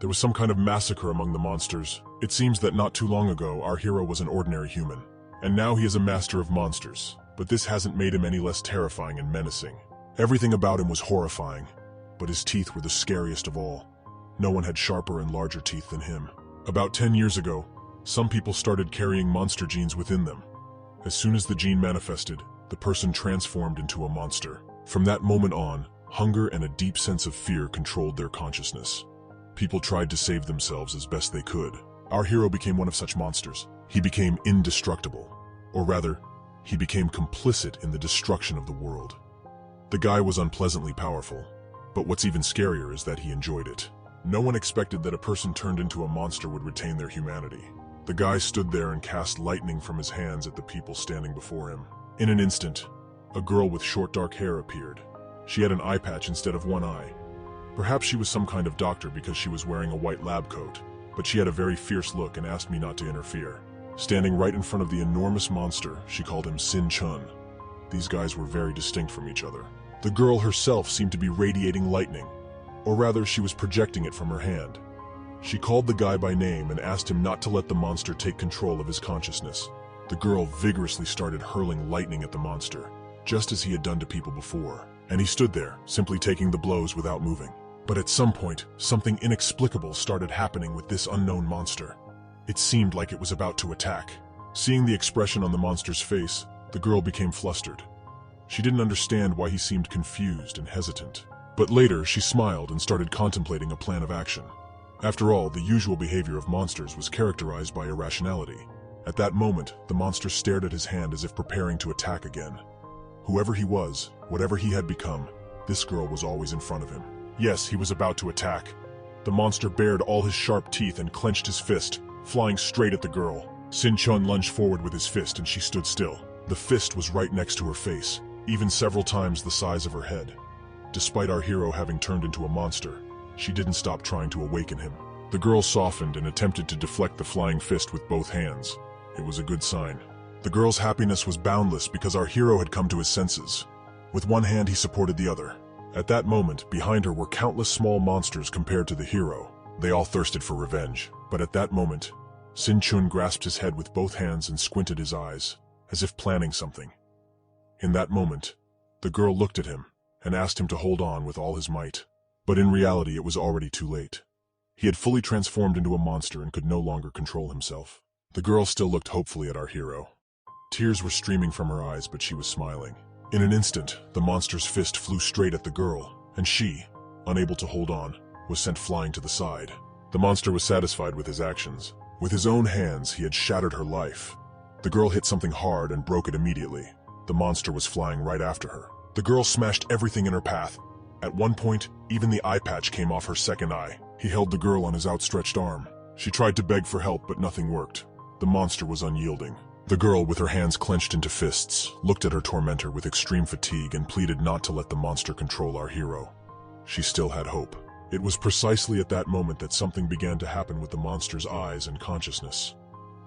There was some kind of massacre among the monsters. It seems that not too long ago, our hero was an ordinary human. And now he is a master of monsters. But this hasn't made him any less terrifying and menacing. Everything about him was horrifying, but his teeth were the scariest of all. No one had sharper and larger teeth than him. About 10 years ago, some people started carrying monster genes within them. As soon as the gene manifested, the person transformed into a monster. From that moment on, hunger and a deep sense of fear controlled their consciousness. People tried to save themselves as best they could. Our hero became one of such monsters. He became indestructible. Or rather, he became complicit in the destruction of the world. The guy was unpleasantly powerful, but what's even scarier is that he enjoyed it. No one expected that a person turned into a monster would retain their humanity. The guy stood there and cast lightning from his hands at the people standing before him. In an instant, a girl with short dark hair appeared. She had an eye patch instead of one eye. Perhaps she was some kind of doctor because she was wearing a white lab coat, but she had a very fierce look and asked me not to interfere. Standing right in front of the enormous monster, she called him Sin Chun. These guys were very distinct from each other. The girl herself seemed to be radiating lightning, or rather she was projecting it from her hand. She called the guy by name and asked him not to let the monster take control of his consciousness. The girl vigorously started hurling lightning at the monster, just as he had done to people before, and he stood there, simply taking the blows without moving. But at some point, something inexplicable started happening with this unknown monster. It seemed like it was about to attack. Seeing the expression on the monster's face, the girl became flustered. She didn't understand why he seemed confused and hesitant. But later, she smiled and started contemplating a plan of action. After all, the usual behavior of monsters was characterized by irrationality. At that moment, the monster stared at his hand as if preparing to attack again. Whoever he was, whatever he had become, this girl was always in front of him. Yes, he was about to attack. The monster bared all his sharp teeth and clenched his fist, flying straight at the girl. Sin Chun lunged forward with his fist and she stood still. The fist was right next to her face, even several times the size of her head. Despite our hero having turned into a monster, she didn't stop trying to awaken him. The girl softened and attempted to deflect the flying fist with both hands. It was a good sign. The girl's happiness was boundless because our hero had come to his senses. With one hand he supported the other. At that moment, behind her were countless small monsters compared to the hero. They all thirsted for revenge. But at that moment, Sin Chun grasped his head with both hands and squinted his eyes, as if planning something. In that moment, the girl looked at him and asked him to hold on with all his might. But in reality, it was already too late. He had fully transformed into a monster and could no longer control himself. The girl still looked hopefully at our hero. Tears were streaming from her eyes, but she was smiling. In an instant, the monster's fist flew straight at the girl, and she, unable to hold on, was sent flying to the side. The monster was satisfied with his actions. With his own hands, he had shattered her life. The girl hit something hard and broke it immediately. The monster was flying right after her. The girl smashed everything in her path. At one point, even the eye patch came off her second eye. He held the girl on his outstretched arm. She tried to beg for help, but nothing worked. The monster was unyielding. The girl, with her hands clenched into fists, looked at her tormentor with extreme fatigue and pleaded not to let the monster control our hero. She still had hope. It was precisely at that moment that something began to happen with the monster's eyes and consciousness.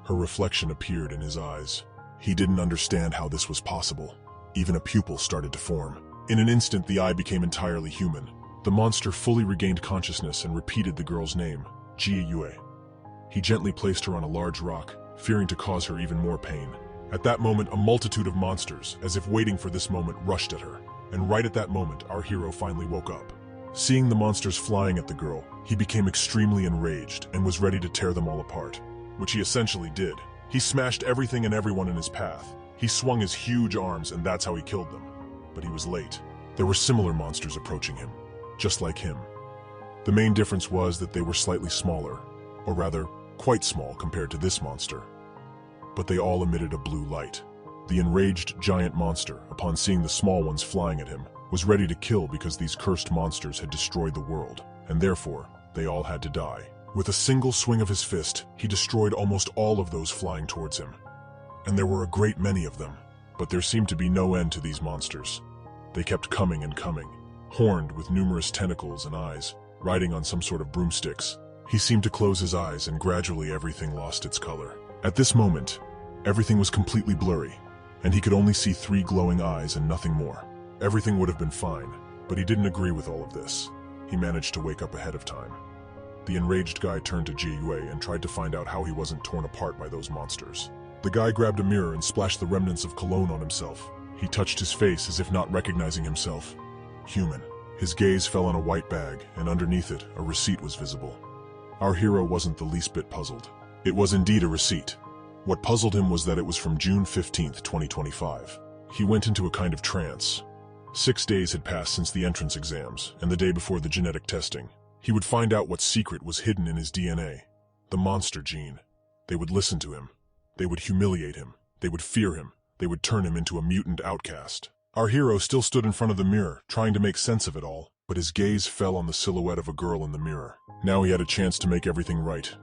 Her reflection appeared in his eyes. He didn't understand how this was possible. Even a pupil started to form. In an instant, the eye became entirely human. The monster fully regained consciousness and repeated the girl's name, Jia Yue. He gently placed her on a large rock, fearing to cause her even more pain. At that moment, a multitude of monsters, as if waiting for this moment, rushed at her. And right at that moment, our hero finally woke up. Seeing the monsters flying at the girl, he became extremely enraged and was ready to tear them all apart, which he essentially did. He smashed everything and everyone in his path. He swung his huge arms, and that's how he killed them. But he was late. There were similar monsters approaching him, just like him. The main difference was that they were slightly smaller, or rather, quite small compared to this monster. But they all emitted a blue light. The enraged giant monster, upon seeing the small ones flying at him, was ready to kill because these cursed monsters had destroyed the world, and therefore, they all had to die. With a single swing of his fist, he destroyed almost all of those flying towards him. And there were a great many of them, but there seemed to be no end to these monsters. They kept coming and coming, horned with numerous tentacles and eyes, riding on some sort of broomsticks. He seemed to close his eyes, and gradually everything lost its color. At this moment, everything was completely blurry, and he could only see 3 glowing eyes and nothing more. Everything would have been fine, but he didn't agree with all of this. he managed to wake up ahead of time. The enraged guy turned to Jie and tried to find out how he wasn't torn apart by those monsters. The guy grabbed a mirror and splashed the remnants of cologne on himself. He touched his face as if not recognizing himself. Human. His gaze fell on a white bag, and underneath it, a receipt was visible. Our hero wasn't the least bit puzzled. It was indeed a receipt. What puzzled him was that it was from June 15th, 2025. He went into a kind of trance. 6 days had passed since the entrance exams, and the day before the genetic testing. He would find out what secret was hidden in his DNA. The monster gene. They would listen to him. They would humiliate him. They would fear him. They would turn him into a mutant outcast. Our hero still stood in front of the mirror, trying to make sense of it all, but his gaze fell on the silhouette of a girl in the mirror. Now he had a chance to make everything right.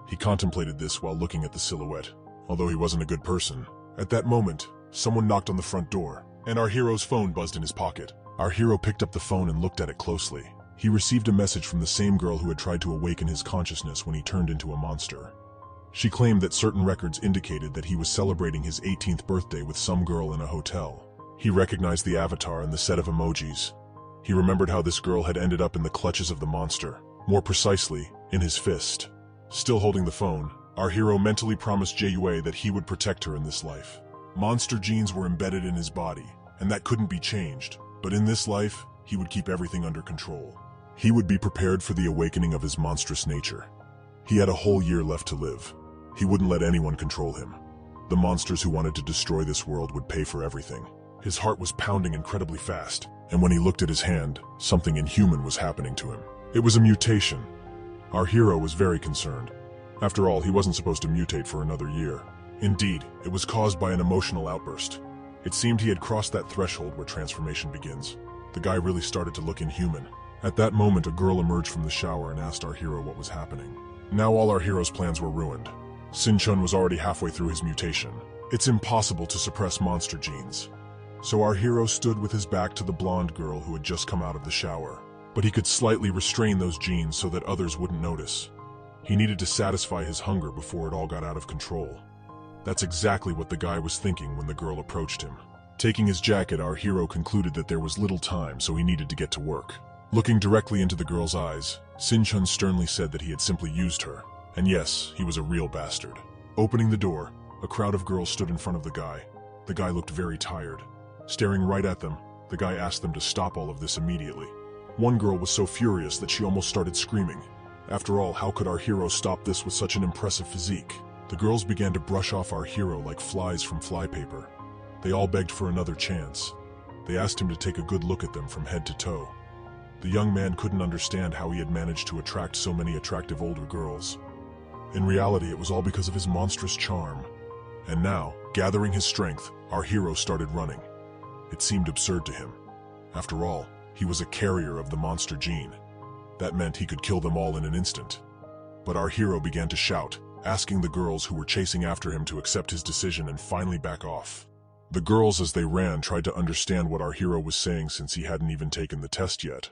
He contemplated this while looking at the silhouette, although he wasn't a good person. At that moment, someone knocked on the front door, and our hero's phone buzzed in his pocket. Our hero picked up the phone and looked at it closely. He received a message from the same girl who had tried to awaken his consciousness when he turned into a monster. She claimed that certain records indicated that he was celebrating his 18th birthday with some girl in a hotel. He recognized the avatar and the set of emojis. He remembered how this girl had ended up in the clutches of the monster, more precisely, in his fist. Still holding the phone, our hero mentally promised Jie that he would protect her in this life. Monster genes were embedded in his body, and that couldn't be changed, but in this life, he would keep everything under control. He would be prepared for the awakening of his monstrous nature. He had a whole year left to live. He wouldn't let anyone control him. The monsters who wanted to destroy this world would pay for everything. His heart was pounding incredibly fast, and when he looked at his hand, something inhuman was happening to him. It was a mutation. Our hero was very concerned. After all, he wasn't supposed to mutate for another year. Indeed, it was caused by an emotional outburst. It seemed he had crossed that threshold where transformation begins. The guy really started to look inhuman. At that moment, a girl emerged from the shower and asked our hero what was happening. Now all our hero's plans were ruined. Sin-Chun was already halfway through his mutation. It's impossible to suppress monster genes. So our hero stood with his back to the blonde girl who had just come out of the shower. But he could slightly restrain those genes so that others wouldn't notice. He needed to satisfy his hunger before it all got out of control. That's exactly what the guy was thinking when the girl approached him. Taking his jacket, our hero concluded that there was little time, so he needed to get to work. Looking directly into the girl's eyes, Sin-Chun sternly said that he had simply used her. And yes, he was a real bastard. Opening the door, a crowd of girls stood in front of the guy. The guy looked very tired. Staring right at them, the guy asked them to stop all of this immediately. One girl was so furious that she almost started screaming. After all, how could our hero stop this with such an impressive physique? The girls began to brush off our hero like flies from flypaper. They all begged for another chance. They asked him to take a good look at them from head to toe. The young man couldn't understand how he had managed to attract so many attractive older girls. In reality, it was all because of his monstrous charm. And now, gathering his strength, our hero started running. It seemed absurd to him. After all, he was a carrier of the monster gene. That meant he could kill them all in an instant. But our hero began to shout, asking the girls who were chasing after him to accept his decision and finally back off. The girls, as they ran, tried to understand what our hero was saying since he hadn't even taken the test yet.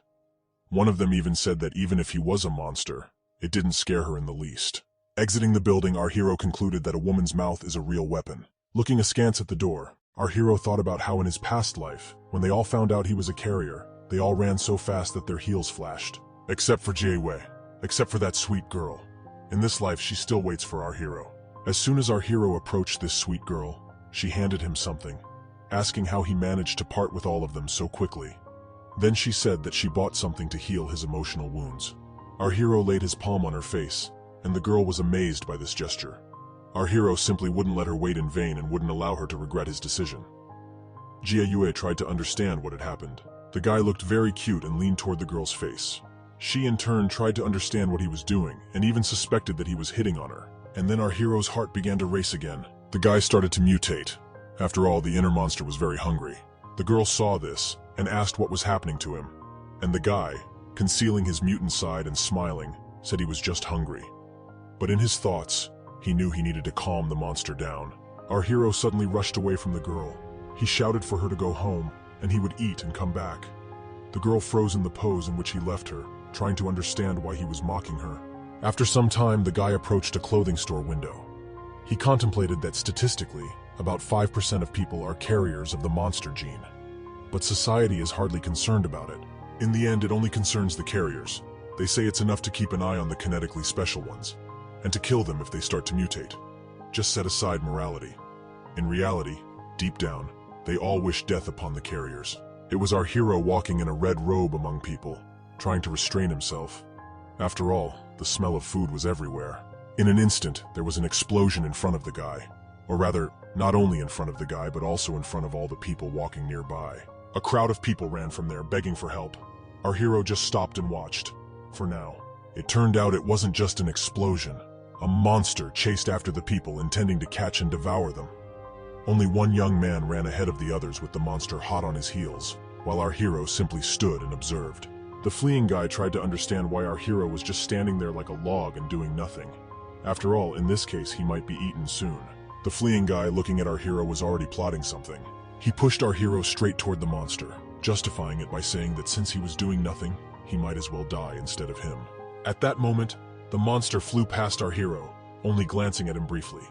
One of them even said that even if he was a monster, it didn't scare her in the least. Exiting the building, our hero concluded that a woman's mouth is a real weapon. Looking askance at the door, our hero thought about how in his past life, when they all found out he was a carrier, they all ran so fast that their heels flashed. Except for Jie. Except for that sweet girl. In this life, she still waits for our hero. As soon as our hero approached this sweet girl, she handed him something, asking how he managed to part with all of them so quickly. Then she said that she bought something to heal his emotional wounds. Our hero laid his palm on her face, and the girl was amazed by this gesture. Our hero simply wouldn't let her wait in vain and wouldn't allow her to regret his decision. Jie tried to understand what had happened. The guy looked very cute and leaned toward the girl's face. She in turn tried to understand what he was doing and even suspected that he was hitting on her. And then our hero's heart began to race again. The guy started to mutate. After all, the inner monster was very hungry. The girl saw this and asked what was happening to him. And the guy, concealing his mutant side and smiling, said he was just hungry. But in his thoughts, he knew he needed to calm the monster down. Our hero suddenly rushed away from the girl. He shouted for her to go home, and he would eat and come back. The girl froze in the pose in which he left her, trying to understand why he was mocking her. After some time, the guy approached a clothing store window. He contemplated that statistically, about 5% of people are carriers of the monster gene. But society is hardly concerned about it. In the end, it only concerns the carriers. They say it's enough to keep an eye on the kinetically special ones, and to kill them if they start to mutate. Just set aside morality. In reality, deep down, they all wish death upon the carriers. It was our hero walking in a red robe among people, trying to restrain himself. After all, the smell of food was everywhere. In an instant, there was an explosion in front of the guy. Or rather, not only in front of the guy, but also in front of all the people walking nearby. A crowd of people ran from there, begging for help. Our hero just stopped and watched. For now. It turned out it wasn't just an explosion. A monster chased after the people, intending to catch and devour them. Only one young man ran ahead of the others with the monster hot on his heels, while our hero simply stood and observed. The fleeing guy tried to understand why our hero was just standing there like a log and doing nothing. After all, in this case, he might be eaten soon. The fleeing guy, looking at our hero, was already plotting something. He pushed our hero straight toward the monster, justifying it by saying that since he was doing nothing, he might as well die instead of him. At that moment, the monster flew past our hero, only glancing at him briefly.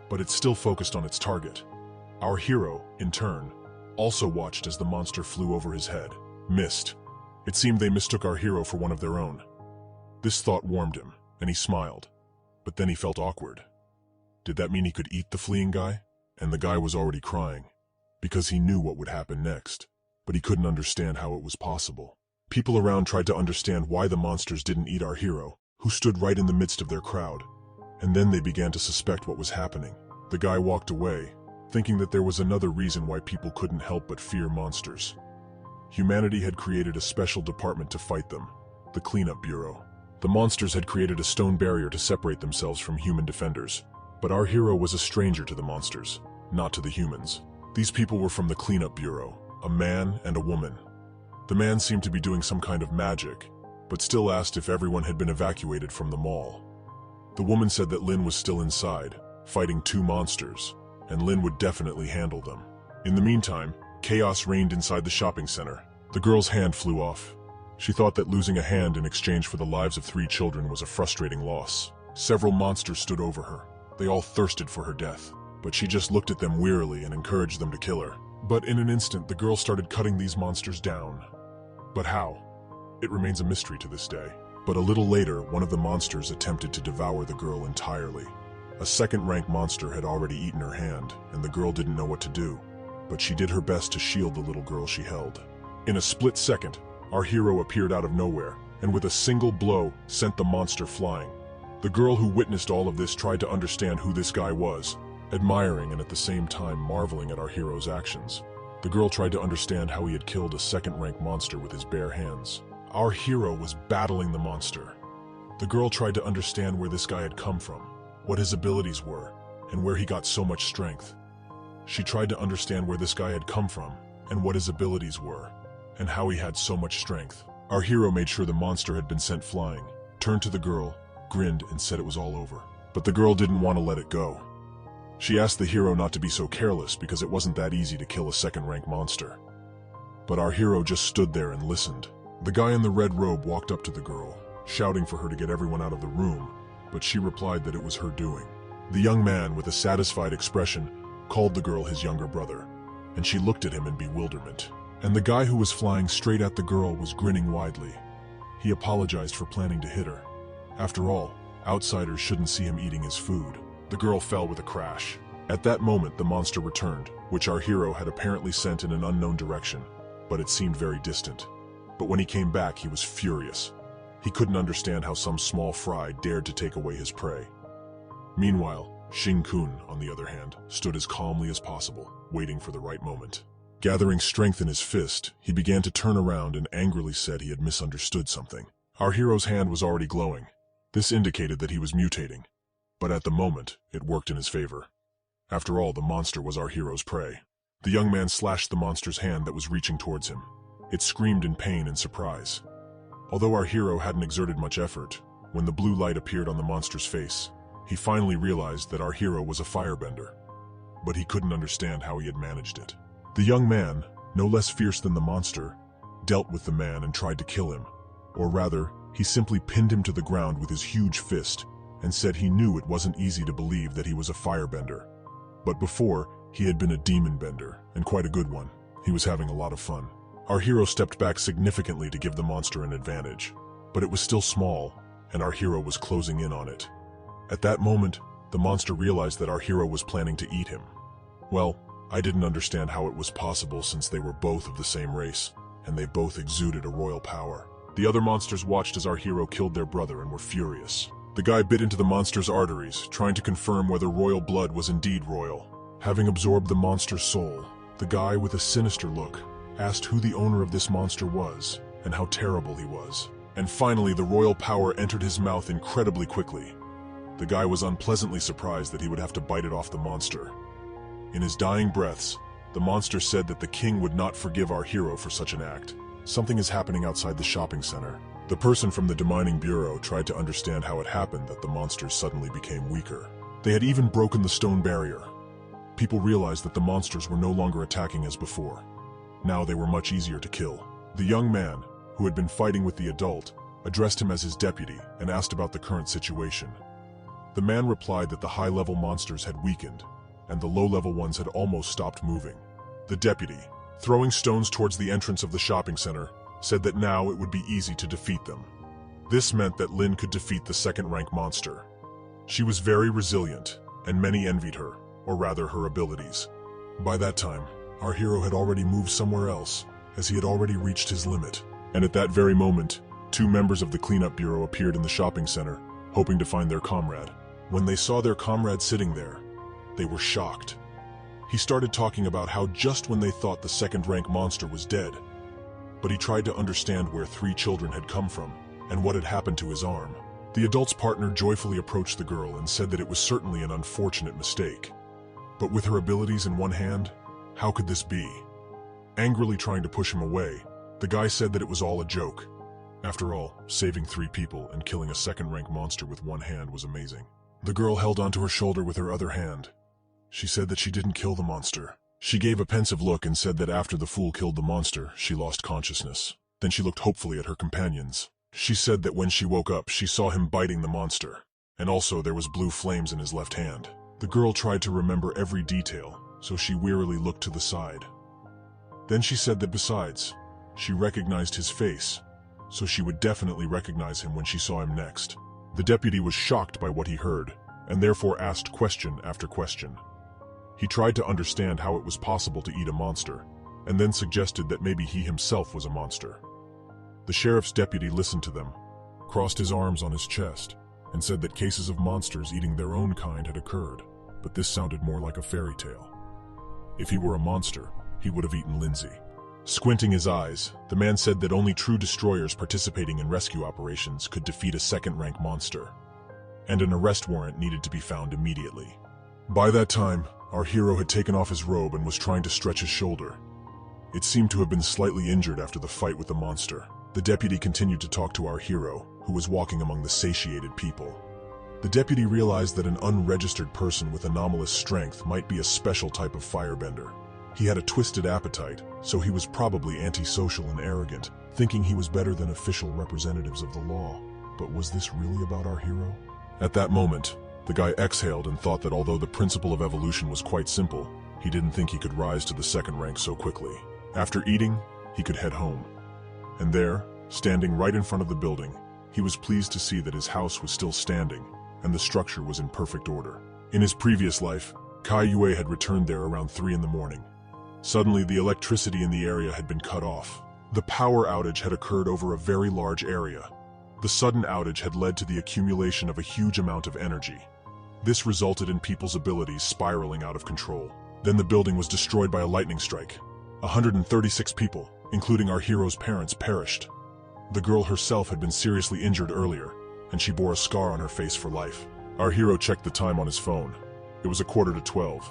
But it still focused on its target. Our hero, in turn, also watched as the monster flew over his head. Missed. It seemed they mistook our hero for one of their own. This thought warmed him, and he smiled. But then he felt awkward. Did that mean he could eat the fleeing guy? And the guy was already crying, because he knew what would happen next, but he couldn't understand how it was possible. People around tried to understand why the monsters didn't eat our hero, who stood right in the midst of their crowd, and then they began to suspect what was happening. The guy walked away, thinking that there was another reason why people couldn't help but fear monsters. Humanity had created a special department to fight them, the Cleanup Bureau. The monsters had created a stone barrier to separate themselves from human defenders. But our hero was a stranger to the monsters, not to the humans. These people were from the Cleanup Bureau, a man and a woman. The man seemed to be doing some kind of magic, but still asked if everyone had been evacuated from the mall. The woman said that Lynn was still inside, fighting two monsters, and Lynn would definitely handle them. In the meantime, chaos reigned inside the shopping center. The girl's hand flew off. She thought that losing a hand in exchange for the lives of 3 children was a frustrating loss. Several monsters stood over her. They all thirsted for her death, but she just looked at them wearily and encouraged them to kill her. But in an instant, the girl started cutting these monsters down. But how? It remains a mystery to this day. But a little later, one of the monsters attempted to devour the girl entirely. A second-rank monster had already eaten her hand, and the girl didn't know what to do. But she did her best to shield the little girl she held. In a split second, our hero appeared out of nowhere, and with a single blow, sent the monster flying. The girl who witnessed all of this tried to understand who this guy was, admiring and at the same time marveling at our hero's actions. The girl tried to understand how he had killed a second-rank monster with his bare hands. Our hero was battling the monster. The girl tried to understand where this guy had come from, what his abilities were, and where he got so much strength. She tried to understand where this guy had come from, and what his abilities were, and how he had so much strength. Our hero made sure the monster had been sent flying, turned to the girl, grinned, and said it was all over. But the girl didn't want to let it go. She asked the hero not to be so careless because it wasn't that easy to kill a second-rank monster. But our hero just stood there and listened. The guy in the red robe walked up to the girl, shouting for her to get everyone out of the room, but she replied that it was her doing. The young man, with a satisfied expression, called the girl his younger brother, and she looked at him in bewilderment. And the guy who was flying straight at the girl was grinning widely. He apologized for planning to hit her. After all, outsiders shouldn't see him eating his food. The girl fell with a crash. At that moment, the monster returned, which our hero had apparently sent in an unknown direction, but it seemed very distant. But when he came back, he was furious. He couldn't understand how some small fry dared to take away his prey. Meanwhile, Xing Kun, on the other hand, stood as calmly as possible, waiting for the right moment. Gathering strength in his fist, he began to turn around and angrily said he had misunderstood something. Our hero's hand was already glowing. This indicated that he was mutating. But at the moment, it worked in his favor. After all, the monster was our hero's prey. The young man slashed the monster's hand that was reaching towards him. It screamed in pain and surprise. Although our hero hadn't exerted much effort, when the blue light appeared on the monster's face, he finally realized that our hero was a firebender. But he couldn't understand how he had managed it. The young man, no less fierce than the monster, dealt with the man and tried to kill him. Or rather, he simply pinned him to the ground with his huge fist and said he knew it wasn't easy to believe that he was a firebender. But before, he had been a demon bender, and quite a good one. He was having a lot of fun. Our hero stepped back significantly to give the monster an advantage, but it was still small, and our hero was closing in on it. At that moment, the monster realized that our hero was planning to eat him. Well, I didn't understand how it was possible since they were both of the same race, and they both exuded a royal power. The other monsters watched as our hero killed their brother and were furious. The guy bit into the monster's arteries, trying to confirm whether royal blood was indeed royal. Having absorbed the monster's soul, the guy with a sinister look asked who the owner of this monster was and how terrible he was. And finally, the royal power entered his mouth incredibly quickly. The guy was unpleasantly surprised that he would have to bite it off the monster. In his dying breaths, the monster said that the king would not forgive our hero for such an act. Something is happening outside the shopping center. The person from the Demining Bureau tried to understand how it happened that the monsters suddenly became weaker. They had even broken the stone barrier. People realized that the monsters were no longer attacking as before. Now they were much easier to kill. The young man, who had been fighting with the adult, addressed him as his deputy and asked about the current situation. The man replied that the high-level monsters had weakened, and the low-level ones had almost stopped moving. The deputy, throwing stones towards the entrance of the shopping center, said that now it would be easy to defeat them. This meant that Lynn could defeat the second-rank monster. She was very resilient, and many envied her, or rather her abilities. By that time, our hero had already moved somewhere else, as he had already reached his limit. And at that very moment, 2 members of the cleanup bureau appeared in the shopping center, hoping to find their comrade. When they saw their comrade sitting there, they were shocked. He started talking about how just when they thought the second-rank monster was dead, but he tried to understand where 3 children had come from and what had happened to his arm. The adult's partner joyfully approached the girl and said that it was certainly an unfortunate mistake. But with her abilities in one hand, how could this be? Angrily trying to push him away, the guy said that it was all a joke. After all, saving 3 people and killing a second-rank monster with one hand was amazing. The girl held onto her shoulder with her other hand. She said that she didn't kill the monster. She gave a pensive look and said that after the fool killed the monster, she lost consciousness. Then she looked hopefully at her companions. She said that when she woke up, she saw him biting the monster, and also there was blue flames in his left hand. The girl tried to remember every detail, so she wearily looked to the side. Then she said that besides, she recognized his face, so she would definitely recognize him when she saw him next. The deputy was shocked by what he heard, and therefore asked question after question. He tried to understand how it was possible to eat a monster, and then suggested that maybe he himself was a monster. The sheriff's deputy listened to them, crossed his arms on his chest, and said that cases of monsters eating their own kind had occurred, but this sounded more like a fairy tale. If he were a monster, he would have eaten Lindsay. Squinting his eyes, the man said that only true destroyers participating in rescue operations could defeat a second-rank monster, and an arrest warrant needed to be found immediately. By that time, our hero had taken off his robe and was trying to stretch his shoulder. It seemed to have been slightly injured after the fight with the monster. The deputy continued to talk to our hero, who was walking among the satiated people. The deputy realized that an unregistered person with anomalous strength might be a special type of firebender. He had a twisted appetite, so he was probably antisocial and arrogant, thinking he was better than official representatives of the law. But was this really about our hero? At that moment, the guy exhaled and thought that although the principle of evolution was quite simple, he didn't think he could rise to the second rank so quickly. After eating, he could head home. And there, standing right in front of the building, he was pleased to see that his house was still standing, and the structure was in perfect order. In his previous life, Kai Yue had returned there around 3 in the morning. Suddenly, the electricity in the area had been cut off. The power outage had occurred over a very large area. The sudden outage had led to the accumulation of a huge amount of energy. This resulted in people's abilities spiraling out of control. Then the building was destroyed by a lightning strike. 136 people, including our hero's parents, perished. The girl herself had been seriously injured earlier, and she bore a scar on her face for life. Our hero checked the time on his phone. It was 11:45.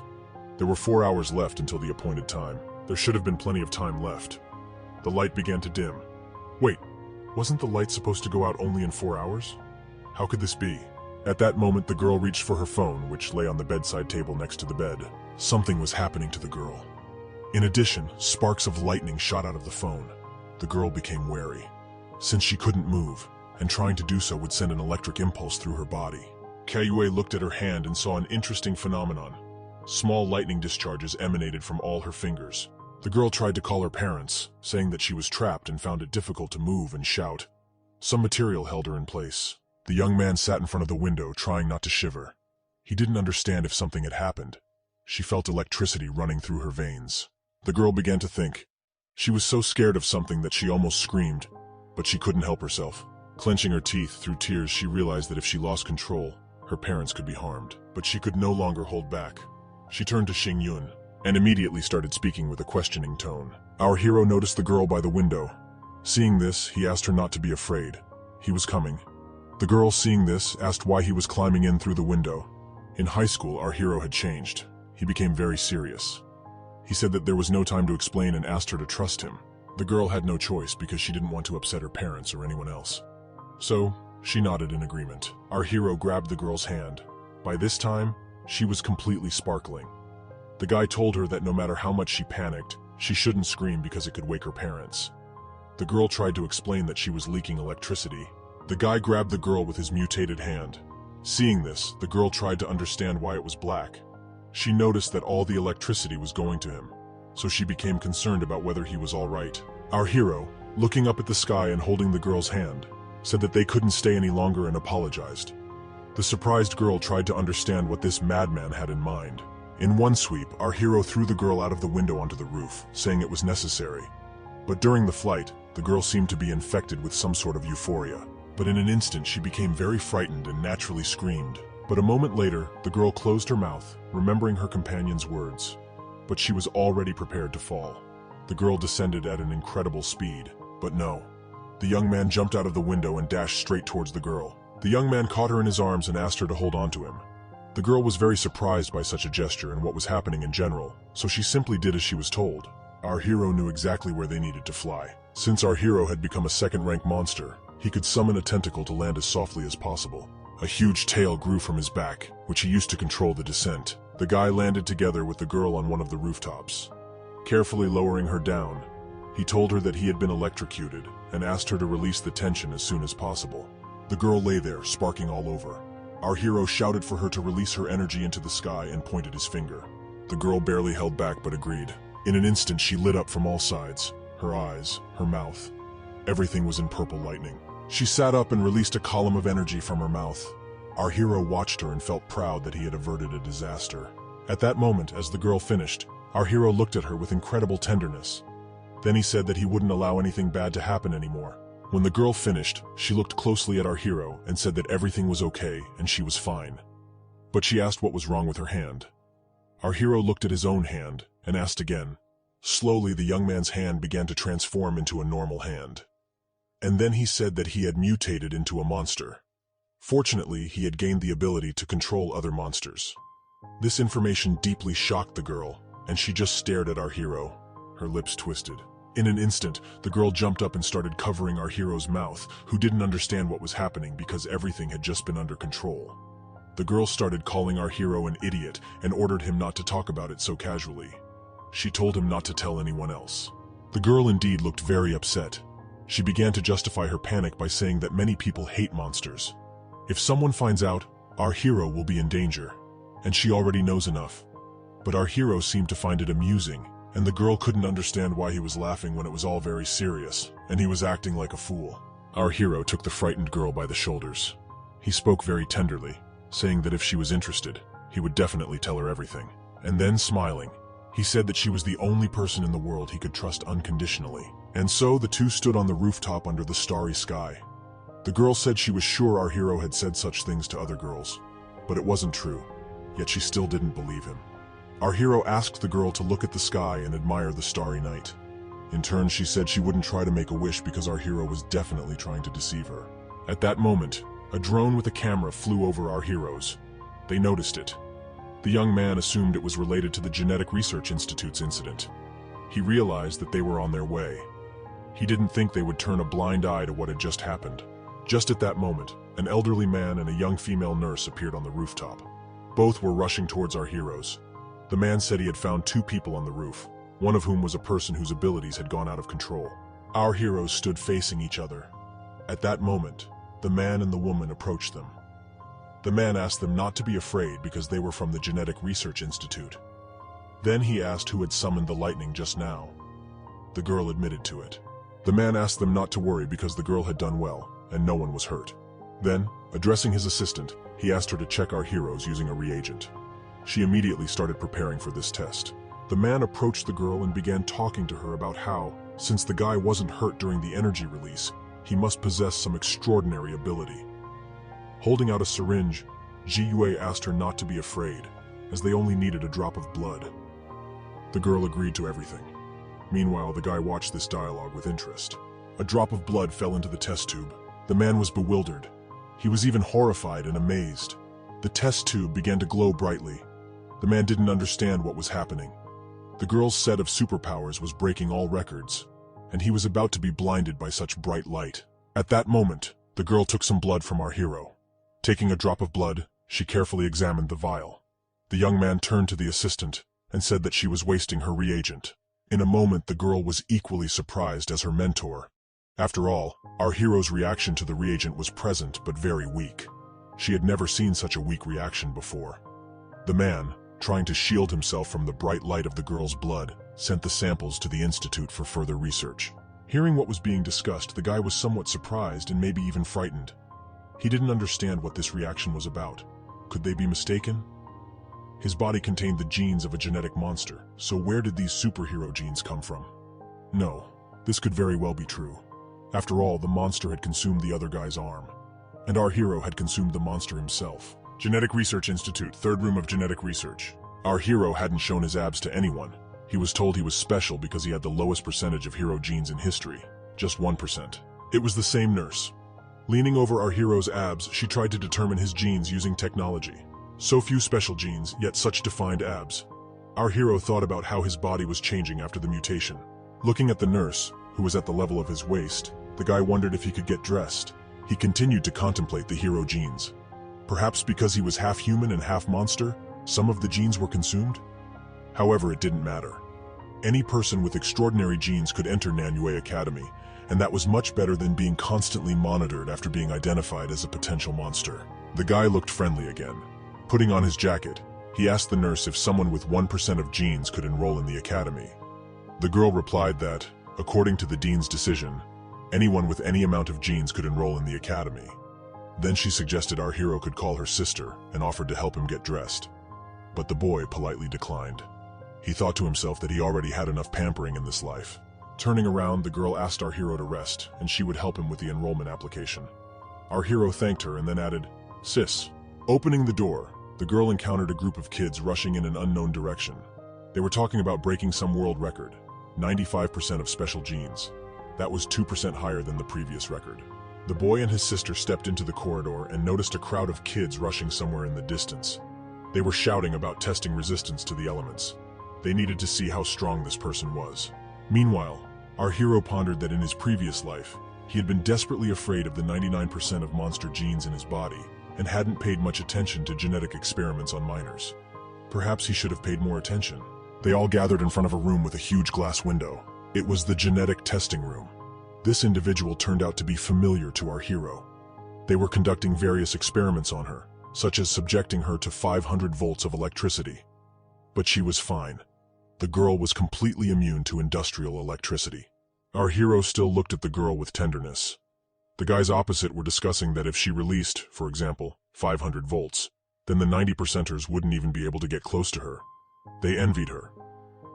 There were 4 hours left until the appointed time. There should have been plenty of time left. The light began to dim. Wait, wasn't the light supposed to go out only in 4 hours? How could this be? At that moment, the girl reached for her phone, which lay on the bedside table next to the bed. Something was happening to the girl. In addition, sparks of lightning shot out of the phone. The girl became wary, since she couldn't move, and trying to do so would send an electric impulse through her body. Kaiyue looked at her hand and saw an interesting phenomenon. Small lightning discharges emanated from all her fingers. The girl tried to call her parents, saying that she was trapped and found it difficult to move and shout. Some material held her in place. The young man sat in front of the window, trying not to shiver. He didn't understand if something had happened. She felt electricity running through her veins. The girl began to think. She was so scared of something that she almost screamed, but she couldn't help herself. Clenching her teeth through tears, she realized that if she lost control, her parents could be harmed. But she could no longer hold back. She turned to Xing Yun and immediately started speaking with a questioning tone. Our hero noticed the girl by the window. Seeing this, he asked her not to be afraid. He was coming. The girl, seeing this, asked why he was climbing in through the window. In high school, our hero had changed. He became very serious. He said that there was no time to explain and asked her to trust him. The girl had no choice because she didn't want to upset her parents or anyone else. So, she nodded in agreement. Our hero grabbed the girl's hand. By this time, she was completely sparkling. The guy told her that no matter how much she panicked, she shouldn't scream because it could wake her parents. The girl tried to explain that she was leaking electricity. The guy grabbed the girl with his mutated hand. Seeing this, the girl tried to understand why it was black. She noticed that all the electricity was going to him, so she became concerned about whether he was all right. Our hero, looking up at the sky and holding the girl's hand, said that they couldn't stay any longer and apologized. The surprised girl tried to understand what this madman had in mind. In one sweep, our hero threw the girl out of the window onto the roof, saying it was necessary. But during the flight, the girl seemed to be infected with some sort of euphoria. But in an instant, she became very frightened and naturally screamed. But a moment later, the girl closed her mouth, remembering her companion's words. But she was already prepared to fall. The girl descended at an incredible speed. But no. The young man jumped out of the window and dashed straight towards the girl. The young man caught her in his arms and asked her to hold on to him. The girl was very surprised by such a gesture and what was happening in general, so she simply did as she was told. Our hero knew exactly where they needed to fly. Since our hero had become a second-rank monster, he could summon a tentacle to land as softly as possible. A huge tail grew from his back, which he used to control the descent. The guy landed together with the girl on one of the rooftops. Carefully lowering her down, he told her that he had been electrocuted and asked her to release the tension as soon as possible. The girl lay there, sparking all over. Our hero shouted for her to release her energy into the sky and pointed his finger. The girl barely held back but agreed. In an instant, she lit up from all sides. Her eyes, her mouth. Everything was in purple lightning. She sat up and released a column of energy from her mouth. Our hero watched her and felt proud that he had averted a disaster. At that moment, as the girl finished, our hero looked at her with incredible tenderness. Then he said that he wouldn't allow anything bad to happen anymore. When the girl finished, she looked closely at our hero and said that everything was okay and she was fine. But she asked what was wrong with her hand. Our hero looked at his own hand and asked again. Slowly, the young man's hand began to transform into a normal hand. And then he said that he had mutated into a monster. Fortunately, he had gained the ability to control other monsters. This information deeply shocked the girl, and she just stared at our hero, her lips twisted. In an instant, the girl jumped up and started covering our hero's mouth, who didn't understand what was happening because everything had just been under control. The girl started calling our hero an idiot and ordered him not to talk about it so casually. She told him not to tell anyone else. The girl indeed looked very upset. She began to justify her panic by saying that many people hate monsters. If someone finds out, our hero will be in danger, and she already knows enough. But our hero seemed to find it amusing, and the girl couldn't understand why he was laughing when it was all very serious, and he was acting like a fool. Our hero took the frightened girl by the shoulders. He spoke very tenderly, saying that if she was interested, he would definitely tell her everything. And then, smiling, he said that she was the only person in the world he could trust unconditionally. And so the two stood on the rooftop under the starry sky. The girl said she was sure our hero had said such things to other girls, but it wasn't true, yet she still didn't believe him. Our hero asked the girl to look at the sky and admire the starry night. In turn, she said she wouldn't try to make a wish because our hero was definitely trying to deceive her. At that moment, a drone with a camera flew over our heroes. They noticed it. The young man assumed it was related to the Genetic Research Institute's incident. He realized that they were on their way. He didn't think they would turn a blind eye to what had just happened. Just at that moment, an elderly man and a young female nurse appeared on the rooftop. Both were rushing towards our heroes. The man said he had found two people on the roof, one of whom was a person whose abilities had gone out of control. Our heroes stood facing each other. At that moment, the man and the woman approached them. The man asked them not to be afraid because they were from the Genetic Research Institute. Then he asked who had summoned the lightning just now. The girl admitted to it. The man asked them not to worry because the girl had done well, and no one was hurt. Then, addressing his assistant, he asked her to check our heroes using a reagent. She immediately started preparing for this test. The man approached the girl and began talking to her about how, since the guy wasn't hurt during the energy release, he must possess some extraordinary ability. Holding out a syringe, Ji Yue asked her not to be afraid, as they only needed a drop of blood. The girl agreed to everything. Meanwhile, the guy watched this dialogue with interest. A drop of blood fell into the test tube. The man was bewildered. He was even horrified and amazed. The test tube began to glow brightly. The man didn't understand what was happening. The girl's set of superpowers was breaking all records, and he was about to be blinded by such bright light. At that moment, the girl took some blood from our hero. Taking a drop of blood, she carefully examined the vial. The young man turned to the assistant and said that she was wasting her reagent. In a moment, the girl was equally surprised as her mentor. After all, our hero's reaction to the reagent was present but very weak. She had never seen such a weak reaction before. The man, trying to shield himself from the bright light of the girl's blood, sent the samples to the institute for further research. Hearing what was being discussed, the guy was somewhat surprised and maybe even frightened. He didn't understand what this reaction was about. Could they be mistaken? His body contained the genes of a genetic monster, so where did these superhero genes come from? No, this could very well be true. After all, the monster had consumed the other guy's arm, and our hero had consumed the monster himself. Genetic Research Institute, third room of genetic research. Our hero hadn't shown his abs to anyone. He was told he was special because he had the lowest percentage of hero genes in history, just 1%. It was the same nurse. Leaning over our hero's abs, she tried to determine his genes using technology. So few special genes, yet such defined abs. Our hero thought about how his body was changing after the mutation. Looking at the nurse, who was at the level of his waist, the guy wondered if he could get dressed. He continued to contemplate the hero genes. Perhaps because he was half human and half monster, some of the genes were consumed? However, it didn't matter. Any person with extraordinary genes could enter Nanyue Academy, and that was much better than being constantly monitored after being identified as a potential monster. The guy looked friendly again. Putting on his jacket, he asked the nurse if someone with 1% of genes could enroll in the academy. The girl replied that, according to the dean's decision, anyone with any amount of genes could enroll in the academy. Then she suggested our hero could call her sister and offered to help him get dressed. But the boy politely declined. He thought to himself that he already had enough pampering in this life. Turning around, the girl asked our hero to rest, and she would help him with the enrollment application. Our hero thanked her and then added, "Sis." Opening the door, the girl encountered a group of kids rushing in an unknown direction. They were talking about breaking some world record, 95% of special genes. That was 2% higher than the previous record. The boy and his sister stepped into the corridor and noticed a crowd of kids rushing somewhere in the distance. They were shouting about testing resistance to the elements. They needed to see how strong this person was. Meanwhile, our hero pondered that in his previous life, he had been desperately afraid of the 99% of monster genes in his body and hadn't paid much attention to genetic experiments on minors. Perhaps he should have paid more attention. They all gathered in front of a room with a huge glass window. It was the genetic testing room. This individual turned out to be familiar to our hero. They were conducting various experiments on her, such as subjecting her to 500 volts of electricity. But she was fine. The girl was completely immune to industrial electricity. Our hero still looked at the girl with tenderness. The guys opposite were discussing that if she released, for example, 500 volts, then the 90%ers wouldn't even be able to get close to her. They envied her.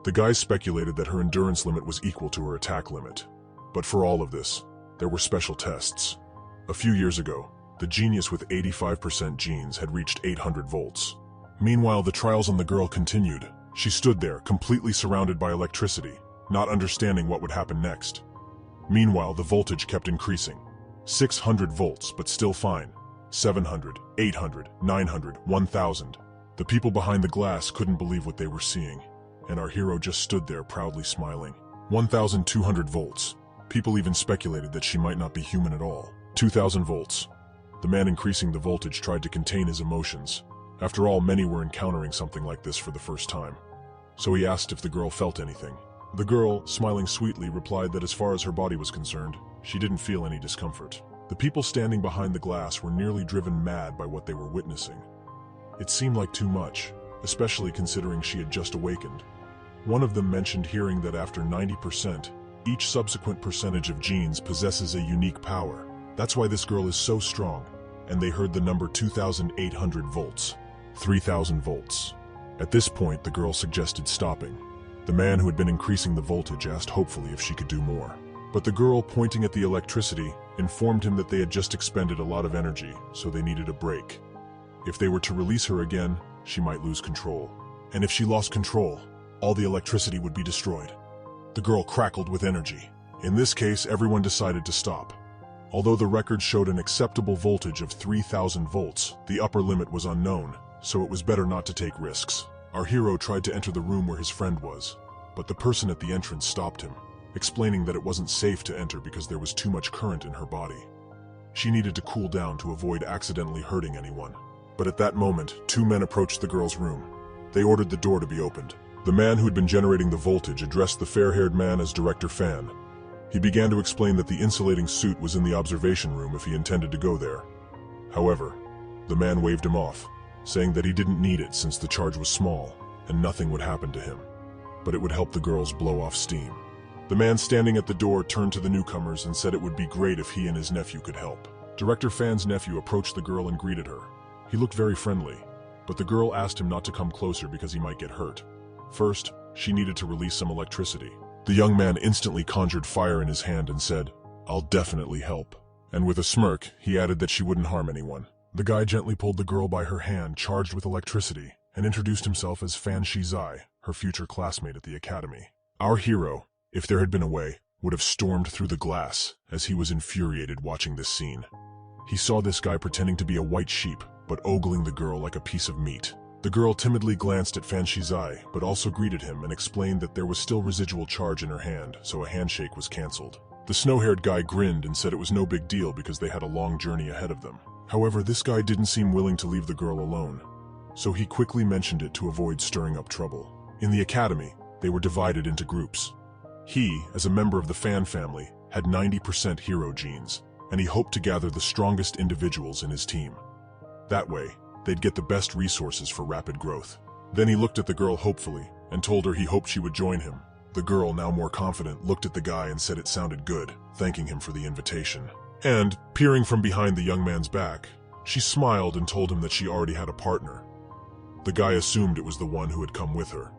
The guys speculated that her endurance limit was equal to her attack limit. But for all of this, there were special tests. A few years ago, the genius with 85% genes had reached 800 volts. Meanwhile, the trials on the girl continued. She stood there, completely surrounded by electricity, not understanding what would happen next. Meanwhile, the voltage kept increasing. 600 volts, but still fine. 700, 800, 900, 1000. The people behind the glass couldn't believe what they were seeing, and our hero just stood there proudly smiling. 1200 volts. People even speculated that she might not be human at all. 2000 volts. The man increasing the voltage tried to contain his emotions. After all, many were encountering something like this for the first time. So he asked if the girl felt anything. The girl, smiling sweetly, replied that as far as her body was concerned, she didn't feel any discomfort. The people standing behind the glass were nearly driven mad by what they were witnessing. It seemed like too much. especially considering she had just awakened. One of them mentioned hearing that after 90%, each subsequent percentage of genes possesses a unique power. That's why this girl is so strong. And they heard the number 2,800 volts. 3,000 volts. At this point, the girl suggested stopping. The man who had been increasing the voltage asked hopefully if she could do more. But the girl, pointing at the electricity, informed him that they had just expended a lot of energy, so they needed a break. If they were to release her again, she might lose control. And if she lost control, all the electricity would be destroyed. The girl crackled with energy. In this case, everyone decided to stop. Although the record showed an acceptable voltage of 3,000 volts, the upper limit was unknown, so it was better not to take risks. Our hero tried to enter the room where his friend was, but the person at the entrance stopped him, explaining that it wasn't safe to enter because there was too much current in her body. She needed to cool down to avoid accidentally hurting anyone. But at that moment, two men approached the girl's room. They ordered the door to be opened. The man who had been generating the voltage addressed the fair-haired man as Director Fan. He began to explain that the insulating suit was in the observation room if he intended to go there. However, the man waved him off, saying that he didn't need it since the charge was small and nothing would happen to him. But it would help the girls blow off steam. The man standing at the door turned to the newcomers and said it would be great if he and his nephew could help. Director Fan's nephew approached the girl and greeted her. He looked very friendly, but the girl asked him not to come closer because he might get hurt. First, she needed to release some electricity. The young man instantly conjured fire in his hand and said, "I'll definitely help." And with a smirk, he added that she wouldn't harm anyone. The guy gently pulled the girl by her hand charged with electricity and introduced himself as Fan Shizai, her future classmate at the academy. Our hero, if there had been a way, would have stormed through the glass, as he was infuriated watching this scene. He saw this guy pretending to be a white sheep, but ogling the girl like a piece of meat. The girl timidly glanced at Fan Shizai, but also greeted him and explained that there was still residual charge in her hand, so a handshake was cancelled. The snow-haired guy grinned and said it was no big deal because they had a long journey ahead of them. However, this guy didn't seem willing to leave the girl alone, so he quickly mentioned it to avoid stirring up trouble. In the academy, they were divided into groups. He, as a member of the Fan family, had 90% hero genes, and he hoped to gather the strongest individuals in his team. That way, they'd get the best resources for rapid growth. Then he looked at the girl hopefully and told her he hoped she would join him. The girl, now more confident, looked at the guy and said it sounded good, thanking him for the invitation. And, peering from behind the young man's back, she smiled and told him that she already had a partner. The guy assumed it was the one who had come with her.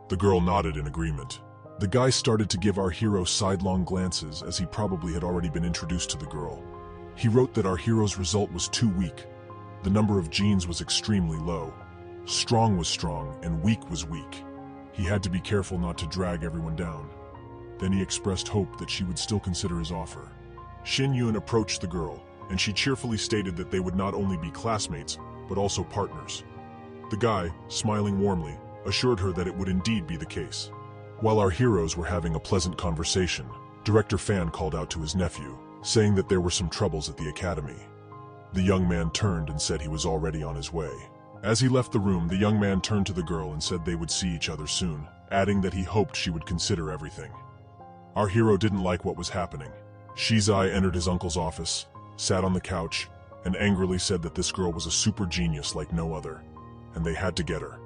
The girl nodded in agreement. The guy started to give our hero sidelong glances as he probably had already been introduced to the girl. He wrote that our hero's result was too weak. The number of genes was extremely low. Strong was strong and weak was weak. He had to be careful not to drag everyone down. Then he expressed hope that she would still consider his offer. Shin Yun approached the girl, and she cheerfully stated that they would not only be classmates, but also partners. The guy, smiling warmly, assured her that it would indeed be the case. While our heroes were having a pleasant conversation, Director Fan called out to his nephew, saying that there were some troubles at the academy. The young man turned and said he was already on his way. As he left the room, the young man turned to the girl and said they would see each other soon, adding that he hoped she would consider everything. Our hero didn't like what was happening. Shizai entered his uncle's office, sat on the couch, and angrily said that this girl was a super genius like no other, and they had to get her.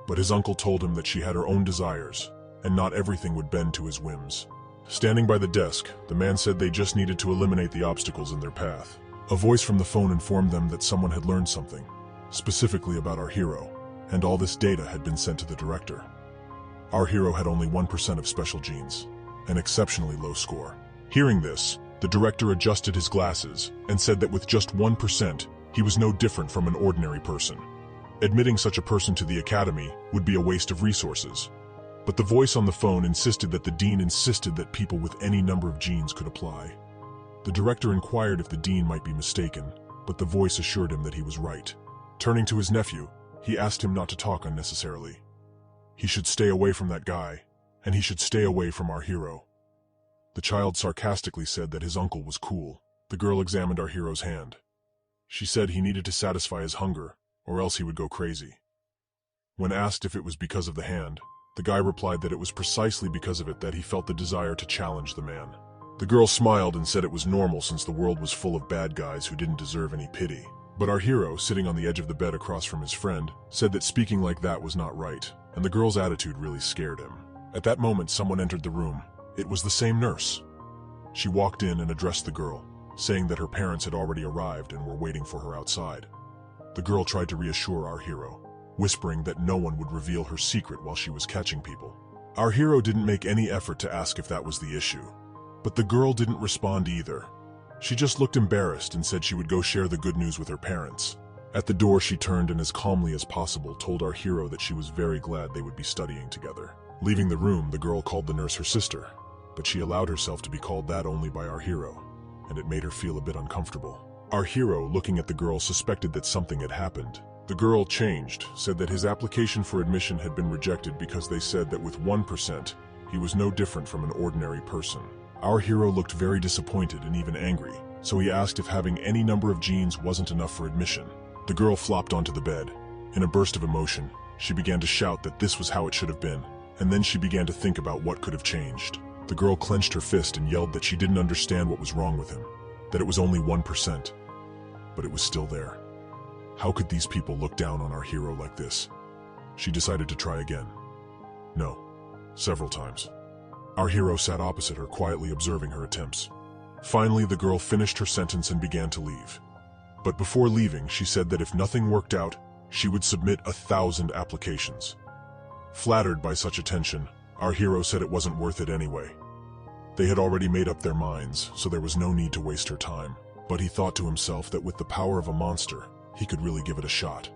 But his uncle told him that she had her own desires, and not everything would bend to his whims. Standing by the desk, the man said they just needed to eliminate the obstacles in their path. A voice from the phone informed them that someone had learned something, specifically about our hero, and all this data had been sent to the director. Our hero had only 1% of special genes, an exceptionally low score. Hearing this, the director adjusted his glasses and said that with just 1%, he was no different from an ordinary person. Admitting such a person to the academy would be a waste of resources. But the voice on the phone insisted that the dean insisted that people with any number of genes could apply. The director inquired if the dean might be mistaken, but the voice assured him that he was right. Turning to his nephew, he asked him not to talk unnecessarily. He should stay away from that guy, and he should stay away from our hero. The child sarcastically said that his uncle was cool. The girl examined our hero's hand. She said he needed to satisfy his hunger, or else he would go crazy. When asked if it was because of the hand, the guy replied that it was precisely because of it that he felt the desire to challenge the man. The girl smiled and said it was normal since the world was full of bad guys who didn't deserve any pity. But our hero, sitting on the edge of the bed across from his friend, said that speaking like that was not right, and the girl's attitude really scared him. At that moment, someone entered the room. It was the same nurse. She walked in and addressed the girl, saying that her parents had already arrived and were waiting for her outside. The girl tried to reassure our hero, whispering that no one would reveal her secret while she was catching people. Our hero didn't make any effort to ask if that was the issue. But the girl didn't respond either. She just looked embarrassed and said she would go share the good news with her parents. At the door, she turned and as calmly as possible told our hero that she was very glad they would be studying together. Leaving the room, the girl called the nurse her sister, but she allowed herself to be called that only by our hero, and it made her feel a bit uncomfortable. Our hero, looking at the girl, suspected that something had happened. The girl changed, said that his application for admission had been rejected because they said that with 1%, he was no different from an ordinary person. Our hero looked very disappointed and even angry, so he asked if having any number of genes wasn't enough for admission. The girl flopped onto the bed. In a burst of emotion, she began to shout that this was how it should have been, and then she began to think about what could have changed. The girl clenched her fist and yelled that she didn't understand what was wrong with him, that it was only 1%, but it was still there. How could these people look down on our hero like this? She decided to try again. No, several times. Our hero sat opposite her, quietly observing her attempts. Finally, the girl finished her sentence and began to leave. But before leaving, she said that if nothing worked out, she would submit 1,000 applications. Flattered by such attention, our hero said it wasn't worth it anyway. They had already made up their minds, so there was no need to waste her time. But he thought to himself that with the power of a monster, he could really give it a shot.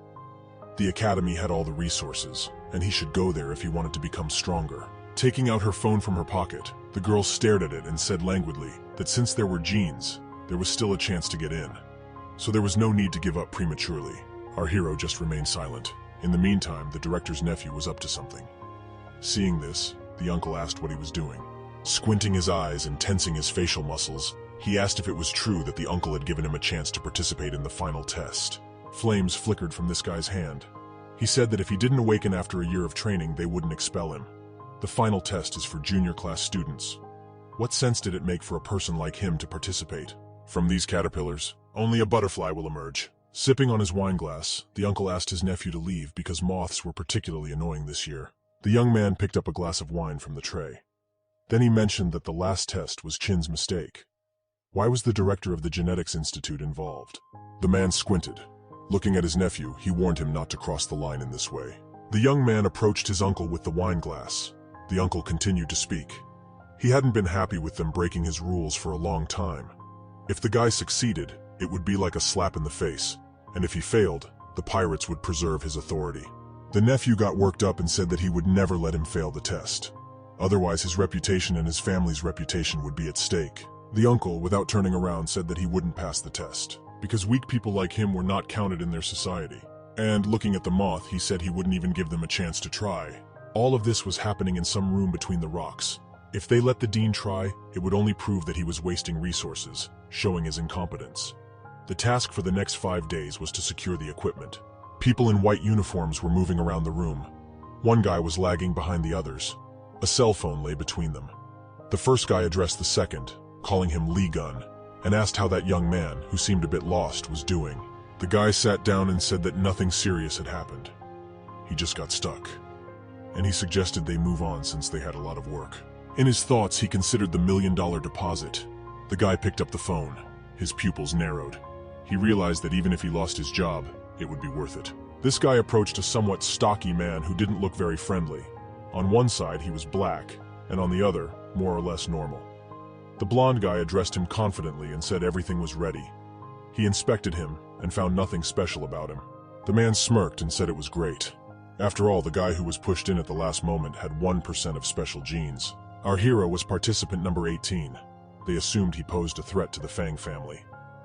The academy had all the resources, and he should go there if he wanted to become stronger. Taking out her phone from her pocket, the girl stared at it and said languidly that since there were genes, there was still a chance to get in. So there was no need to give up prematurely. Our hero just remained silent. In the meantime, the director's nephew was up to something. Seeing this, the uncle asked what he was doing. Squinting his eyes and tensing his facial muscles, he asked if it was true that the uncle had given him a chance to participate in the final test. Flames flickered from this guy's hand. He said that if he didn't awaken after a year of training, they wouldn't expel him. The final test is for junior class students. What sense did it make for a person like him to participate? From these caterpillars, only a butterfly will emerge. Sipping on his wine glass, the uncle asked his nephew to leave because moths were particularly annoying this year. The young man picked up a glass of wine from the tray. Then he mentioned that the last test was Chin's mistake. Why was the director of the Genetics Institute involved? The man squinted. Looking at his nephew, he warned him not to cross the line in this way. The young man approached his uncle with the wine glass. The uncle continued to speak. He hadn't been happy with them breaking his rules for a long time. If the guy succeeded, it would be like a slap in the face, and if he failed, the pirates would preserve his authority. The nephew got worked up and said that he would never let him fail the test. Otherwise, his reputation and his family's reputation would be at stake. The uncle, without turning around, said that he wouldn't pass the test, because weak people like him were not counted in their society. And looking at the moth, he said he wouldn't even give them a chance to try. All of this was happening in some room between the rocks. If they let the dean try, it would only prove that he was wasting resources, showing his incompetence. The task for the next 5 days was to secure the equipment. People in white uniforms were moving around the room. One guy was lagging behind the others. A cell phone lay between them. The first guy addressed the second, calling him Lee Gun, and asked how that young man, who seemed a bit lost, was doing. The guy sat down and said that nothing serious had happened. He just got stuck. And he suggested they move on since they had a lot of work. In his thoughts, he considered the $1 million deposit. The guy picked up the phone. His pupils narrowed. He realized that even if he lost his job, it would be worth it. This guy approached a somewhat stocky man who didn't look very friendly. On one side, he was black, and on the other, more or less normal. The blonde guy addressed him confidently and said everything was ready. He inspected him and found nothing special about him. The man smirked and said it was great. After all, the guy who was pushed in at the last moment had 1% of special genes. Our hero was participant number 18. They assumed he posed a threat to the Fang family.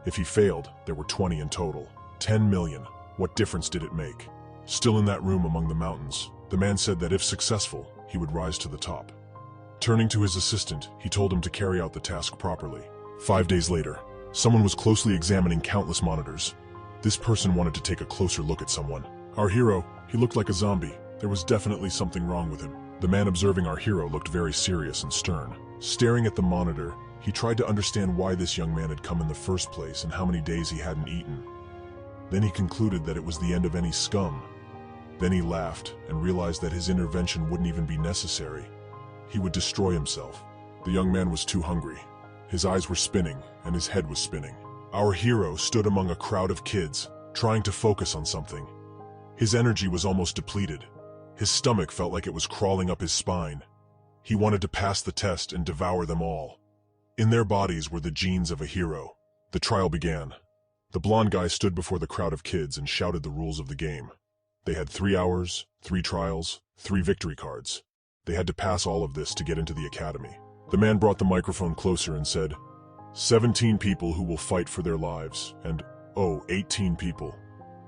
If he failed, there were 20 in total. 10 million. What difference did it make? Still in that room among the mountains, the man said that if successful, he would rise to the top. Turning to his assistant, he told him to carry out the task properly. 5 days later, someone was closely examining countless monitors. This person wanted to take a closer look at someone. Our hero, he looked like a zombie. There was definitely something wrong with him. The man observing our hero looked very serious and stern. Staring at the monitor, he tried to understand why this young man had come in the first place and how many days he hadn't eaten. Then he concluded that it was the end of any scum. Then he laughed and realized that his intervention wouldn't even be necessary. He would destroy himself. The young man was too hungry. His eyes were spinning and his head was spinning. Our hero stood among a crowd of kids, trying to focus on something. His energy was almost depleted. His stomach felt like it was crawling up his spine. He wanted to pass the test and devour them all. In their bodies were the genes of a hero. The trial began. The blonde guy stood before the crowd of kids and shouted the rules of the game. They had 3 hours, 3 trials, 3 victory cards. They had to pass all of this to get into the academy. The man brought the microphone closer and said, 17 people who will fight for their lives, and, 18 people.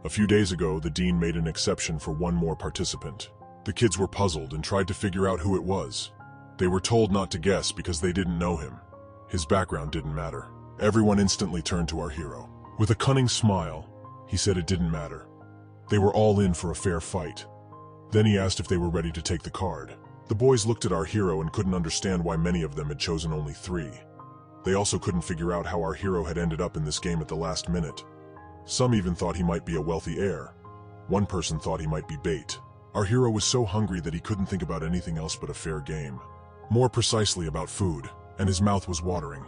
A few days ago, the dean made an exception for one more participant. The kids were puzzled and tried to figure out who it was. They were told not to guess because they didn't know him. His background didn't matter. Everyone instantly turned to our hero. With a cunning smile, he said it didn't matter. They were all in for a fair fight. Then he asked if they were ready to take the card. The boys looked at our hero and couldn't understand why many of them had chosen only 3. They also couldn't figure out how our hero had ended up in this game at the last minute. Some even thought he might be a wealthy heir. One person thought he might be bait. Our hero was so hungry that he couldn't think about anything else but a fair game. More precisely about food, and his mouth was watering.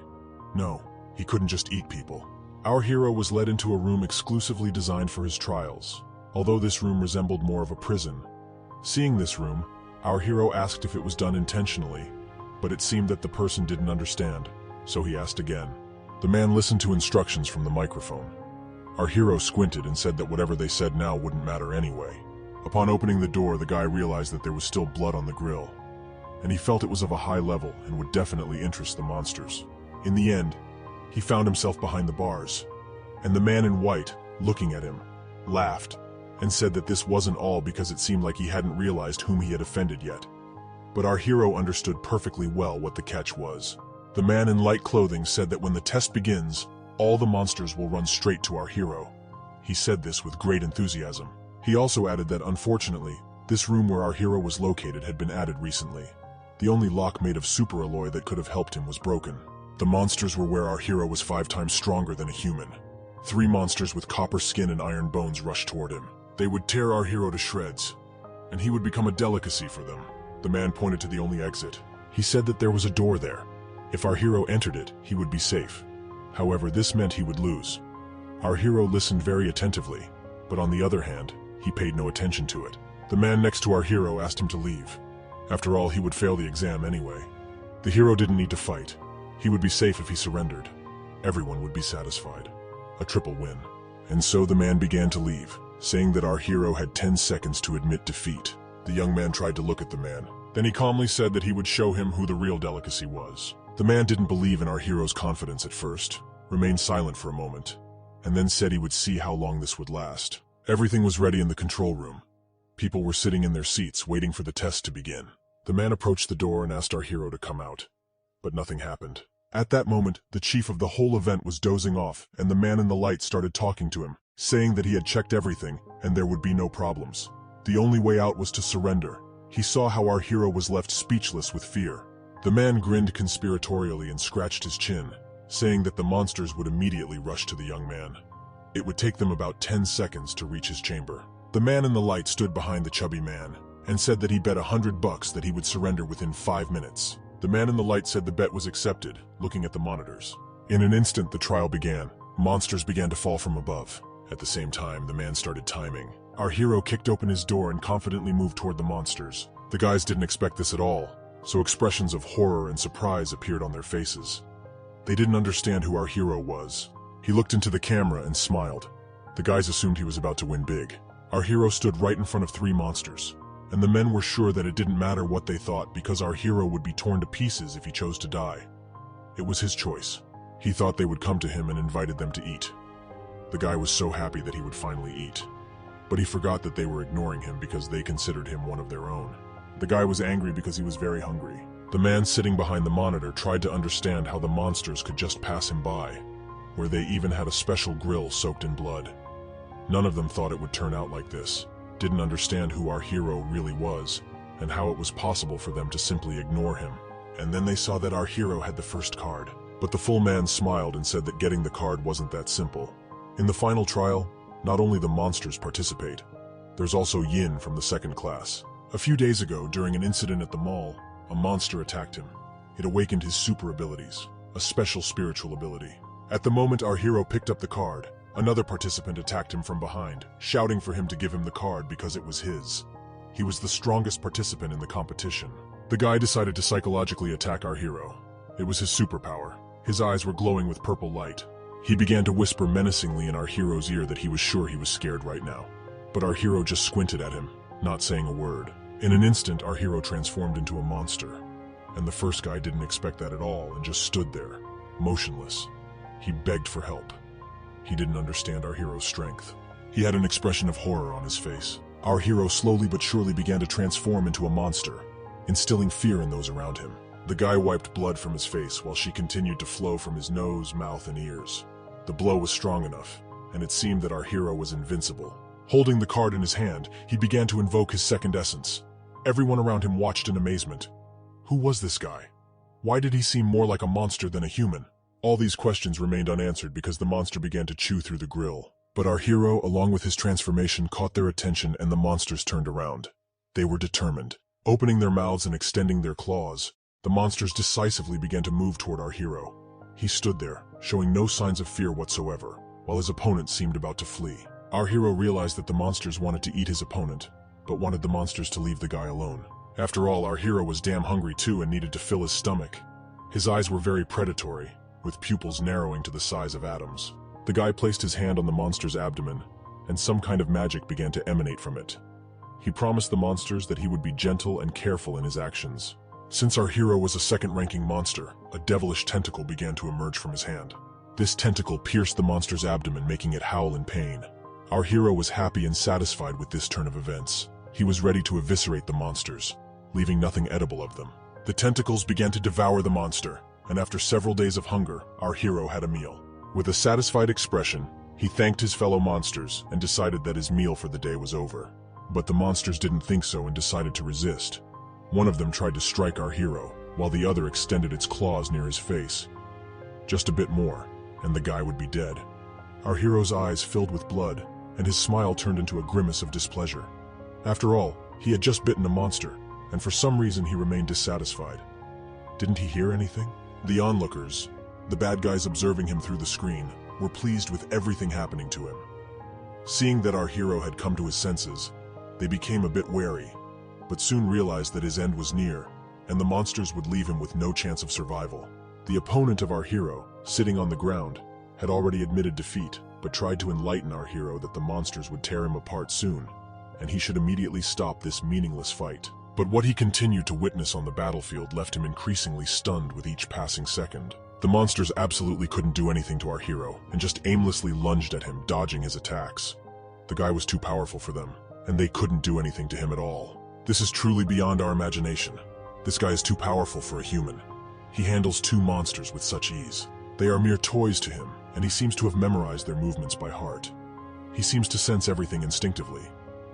No, he couldn't just eat people. Our hero was led into a room exclusively designed for his trials, although this room resembled more of a prison. Seeing this room, our hero asked if it was done intentionally, but it seemed that the person didn't understand, so he asked again. The man listened to instructions from the microphone. Our hero squinted and said that whatever they said now wouldn't matter anyway. Upon opening the door, the guy realized that there was still blood on the grill, and he felt it was of a high level and would definitely interest the monsters. In the end, he found himself behind the bars, and the man in white, looking at him, laughed and said that this wasn't all because it seemed like he hadn't realized whom he had offended yet. But our hero understood perfectly well what the catch was. The man in light clothing said that when the test begins, all the monsters will run straight to our hero. He said this with great enthusiasm. He also added that unfortunately, this room where our hero was located had been added recently. The only lock made of super alloy that could have helped him was broken. The monsters were where our hero was 5 times stronger than a human. 3 monsters with copper skin and iron bones rushed toward him. They would tear our hero to shreds, and he would become a delicacy for them. The man pointed to the only exit. He said that there was a door there. If our hero entered it, he would be safe. However, this meant he would lose. Our hero listened very attentively, but on the other hand, he paid no attention to it. The man next to our hero asked him to leave. After all, he would fail the exam anyway. The hero didn't need to fight. He would be safe if he surrendered. Everyone would be satisfied. A triple win. And so the man began to leave, saying that our hero had 10 seconds to admit defeat. The young man tried to look at the man. Then he calmly said that he would show him who the real delicacy was. The man didn't believe in our hero's confidence at first, remained silent for a moment, and then said he would see how long this would last. Everything was ready in the control room. People were sitting in their seats, waiting for the test to begin. The man approached the door and asked our hero to come out. But nothing happened. At that moment, the chief of the whole event was dozing off, and the man in the light started talking to him, saying that he had checked everything, and there would be no problems. The only way out was to surrender. He saw how our hero was left speechless with fear. The man grinned conspiratorially and scratched his chin, saying that the monsters would immediately rush to the young man. It would take them about 10 seconds to reach his chamber. The man in the light stood behind the chubby man, and said that he bet $100 that he would surrender within 5 minutes. The man in the light said the bet was accepted, looking at the monitors. In an instant, the trial began. Monsters began to fall from above. At the same time, the man started timing. Our hero kicked open his door and confidently moved toward the monsters. The guys didn't expect this at all, so expressions of horror and surprise appeared on their faces. They didn't understand who our hero was. He looked into the camera and smiled. The guys assumed he was about to win big. Our hero stood right in front of 3 monsters, and the men were sure that it didn't matter what they thought because our hero would be torn to pieces if he chose to die. It was his choice. He thought they would come to him and invited them to eat. The guy was so happy that he would finally eat. But he forgot that they were ignoring him because they considered him one of their own. The guy was angry because he was very hungry. The man sitting behind the monitor tried to understand how the monsters could just pass him by, where they even had a special grill soaked in blood. None of them thought it would turn out like this, didn't understand who our hero really was, and how it was possible for them to simply ignore him. And then they saw that our hero had the first card. But the full man smiled and said that getting the card wasn't that simple. In the final trial, not only the monsters participate, there's also Yin from the second class. A few days ago, during an incident at the mall, a monster attacked him. It awakened his super abilities, a special spiritual ability. At the moment our hero picked up the card, another participant attacked him from behind, shouting for him to give him the card because it was his. He was the strongest participant in the competition. The guy decided to psychologically attack our hero. It was his superpower. His eyes were glowing with purple light. He began to whisper menacingly in our hero's ear that he was sure he was scared right now. But our hero just squinted at him, not saying a word. In an instant, our hero transformed into a monster. And the first guy didn't expect that at all and just stood there, motionless. He begged for help. He didn't understand our hero's strength. He had an expression of horror on his face. Our hero slowly but surely began to transform into a monster, instilling fear in those around him. The guy wiped blood from his face while she continued to flow from his nose, mouth, and ears. The blow was strong enough, and it seemed that our hero was invincible. Holding the card in his hand, he began to invoke his second essence. Everyone around him watched in amazement. Who was this guy? Why did he seem more like a monster than a human? All these questions remained unanswered because the monster began to chew through the grill. But our hero, along with his transformation, caught their attention and the monsters turned around. They were determined. Opening their mouths and extending their claws, the monsters decisively began to move toward our hero. He stood there, showing no signs of fear whatsoever, while his opponent seemed about to flee. Our hero realized that the monsters wanted to eat his opponent, but wanted the monsters to leave the guy alone. After all, our hero was damn hungry too and needed to fill his stomach. His eyes were very predatory, with pupils narrowing to the size of atoms. The guy placed his hand on the monster's abdomen, and some kind of magic began to emanate from it. He promised the monsters that he would be gentle and careful in his actions. Since our hero was a second-ranking monster, a devilish tentacle began to emerge from his hand. This tentacle pierced the monster's abdomen, making it howl in pain. Our hero was happy and satisfied with this turn of events. He was ready to eviscerate the monsters, leaving nothing edible of them. The tentacles began to devour the monster, and after several days of hunger, our hero had a meal. With a satisfied expression, he thanked his fellow monsters and decided that his meal for the day was over. But the monsters didn't think so and decided to resist. One of them tried to strike our hero, while the other extended its claws near his face. Just a bit more, and the guy would be dead. Our hero's eyes filled with blood, and his smile turned into a grimace of displeasure. After all, he had just bitten a monster, and for some reason he remained dissatisfied. Didn't he hear anything? The onlookers, the bad guys observing him through the screen, were pleased with everything happening to him. Seeing that our hero had come to his senses, they became a bit wary, but soon realized that his end was near, and the monsters would leave him with no chance of survival. The opponent of our hero, sitting on the ground, had already admitted defeat, but tried to enlighten our hero that the monsters would tear him apart soon, and he should immediately stop this meaningless fight. But what he continued to witness on the battlefield left him increasingly stunned with each passing second. The monsters absolutely couldn't do anything to our hero, and just aimlessly lunged at him, dodging his attacks. The guy was too powerful for them, and they couldn't do anything to him at all. This is truly beyond our imagination. This guy is too powerful for a human. He handles two monsters with such ease. They are mere toys to him, and he seems to have memorized their movements by heart. He seems to sense everything instinctively.